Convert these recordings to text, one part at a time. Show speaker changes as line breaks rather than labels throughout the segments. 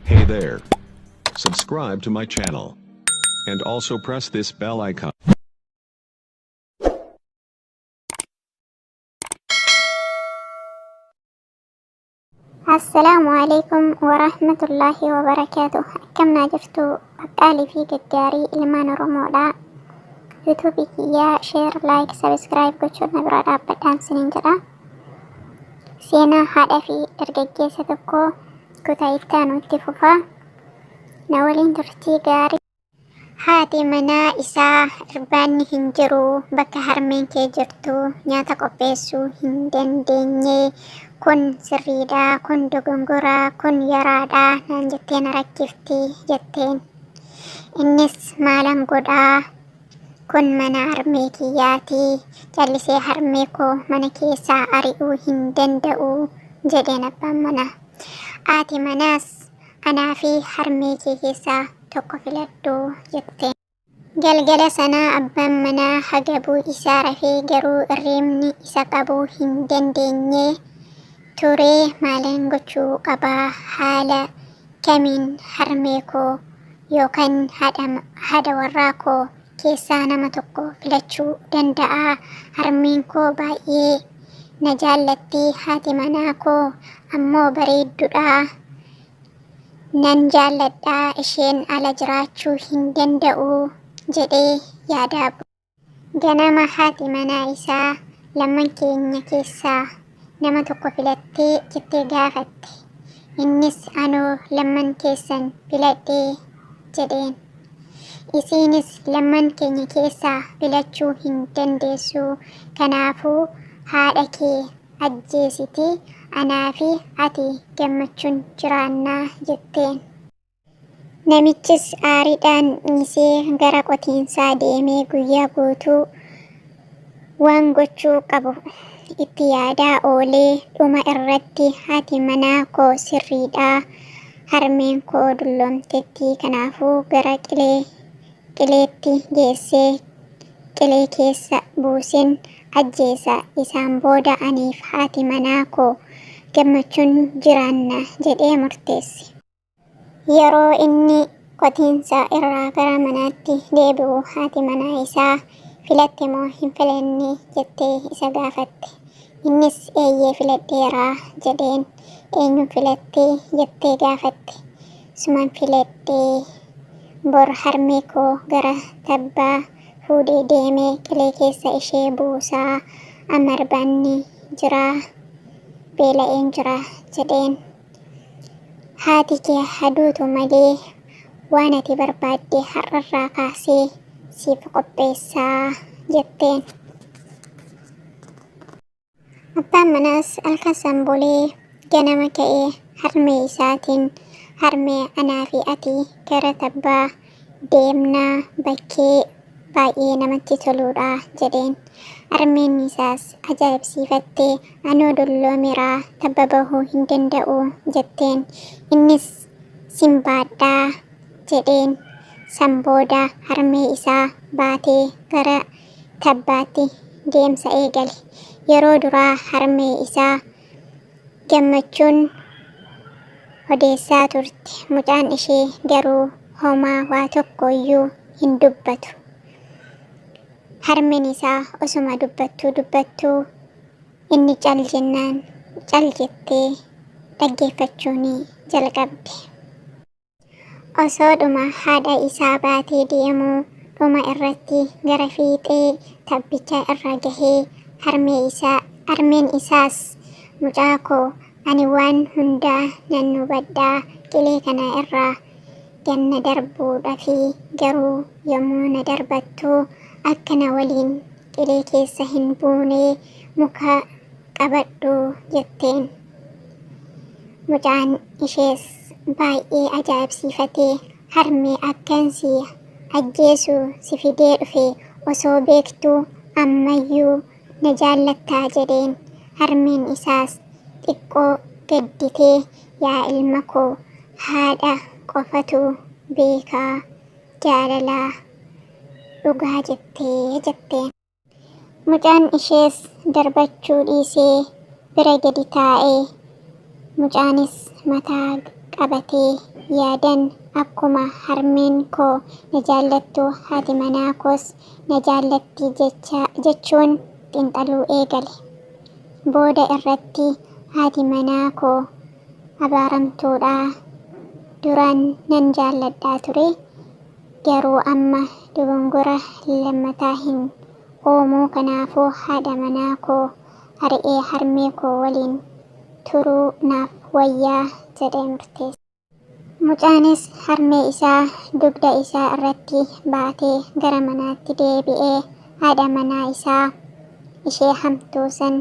Hey there. Subscribe to my channel. And also press this bell icon.
السلام عليكم ورحمة الله وبركاته. كم ناجفتو أبقالي في قداري إلمان رمولا يوتيوبي يا شير لايك سبسكرايب كتشون نبرا بدان سنين جرا سينا هذا في درجة ستكو كتايتان واتفوفا نولين ترتي غاري هاتي منا إسا إرباني هنجرو بكا هرمين كي جرتو نياتا قبسو هندن ديني kun sirriidha kun dogongoraa kun yaraadha naan jetteen rakkifti jetteen innis maalan godhaa kun mana harmee kiyyaati callisee harmee koo mana keessaa ari'uu hin danda'u jedheen abbaan manaa haati manaas anaa fi harmee kee keessaa tokko filadhu jetteen galgala sanaa abbaan manaa hagabuu isaa rafee garuu irreemni isa qabuu hin dandeenye turee maalan gochuu qabaa haala kamiin harmee koo yookaan haadha warraa koo keessaa nama tokko filachuu danda'a harmeen koo baay'ee na jaallatti haati manaa koo ammoo bareeddudha nan jaalladha isheen ala jiraachuu hin danda'u jedhee yaadaa ganama haati manaa isaa lamman keenya keessaa nama tokko filattee jettee gaafatte innis anoo lamman keessan filadhee jedheen isiinis lamman keenya keessaa filachuu hin dandeessu kanaafuu haadha kee ajjeesiti anaa fi ati gammachuun jiraannaa jetteen namichis aariidhaan dhiisee gara qotiinsaa deemee guyyaa guutuu waan gochuu qabu itti yaadaa oolee dhuma irratti haati manaa koo sirriidha harmeen koo dulloomtetti kanaafuu gara qileetti geessee qilee keessa buusen ajjeesa isaan booda aniif haati manaa koo gammachuun jiraanna jedhee murteesse yeroo inni qotiinsa irraa gara manaatti deebi'u haati manaa isaa filatte moo hin filanne jettee isa gaafatte innis eeyyee filadheeraa jedheen eenyuun filattee jettee gaafatte suman filadhee bor harmee koo gara tabbaa fuudhee deemee qilee keessa ishee buusaa amma arbaanni jiraa beela'een jira jedheen haati kee haduutu malee waan ati barbaadde har'arraa kaasee siif qopheessaa jetteen abbaan manaas halkan sanbolee ganama ka'ee harmee isaatiin harmee anaa fi ati gara tabbaa deemnaa bakkee baay'ee namatti toluudha jedheen harmeen isaas ajaa'ibsiifattee anoo dulloomeraa tabba bahuu hin danda'u jetteen innis simbaadhaa jedheen san booda harmee isaa baatee gara tabbaatti deemsa eegale yeroo duraa harmee isaa gammachuun odeessaa turte mucaan ishee garuu homaa waa tokko iyyuu hin dubbatu harmeen isaa osuma dubbattuu inni cal jennaan cal jettee dhaggeeffachuun jalqabde osoo dhuma haadha isaa baatee deemuu dhuma irratti gara fiixee tabbicha irra gahee harmeen isaas mucaa koo ani waan hundaa nan hubadhaa qilee kana irraa ganna darbuudhaafi garuu yommuu na darbattu akka na waliin qilee keessa hin buunee muka qabadhu jetteen mucaan ishees baay'ee ajaa'ibsiifatee harmee akkansi ajjeesu si fidee dhufe osoo beektuu ammayyuu na jaallattaa jedheen harmeen isaas xiqqoo gadditee yaa ilma koo haadha qofatu beekaa jaalalaa dhugaa jetteen mucaan ishees darbachuu dhiisee bira gadi taa'ee mucaanis mataa qabatee yaadan akkuma harmeen koo na jaallattu haati manaa koos na jaallatti jechuun xiinxaluu eegale. Booda irratti haati manaa koo abaaramtuudha. Duraan nan jaalladhaa ture, garuu amma dogongora lammataa hin uumu. Kanaafuu haadha manaa koo ari'ee harmee koo waliin turuu naaf wayyaa jedhee murteesse. Mucaanis harmee isaa dugda isaa irratti baatee gara manaatti deebi'ee haadha manaa isaa ishee hamtuu san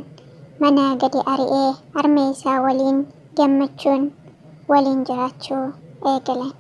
manaa gadi ari'ee harmee isaa waliin gammachuun waliin jiraachuu eegalan.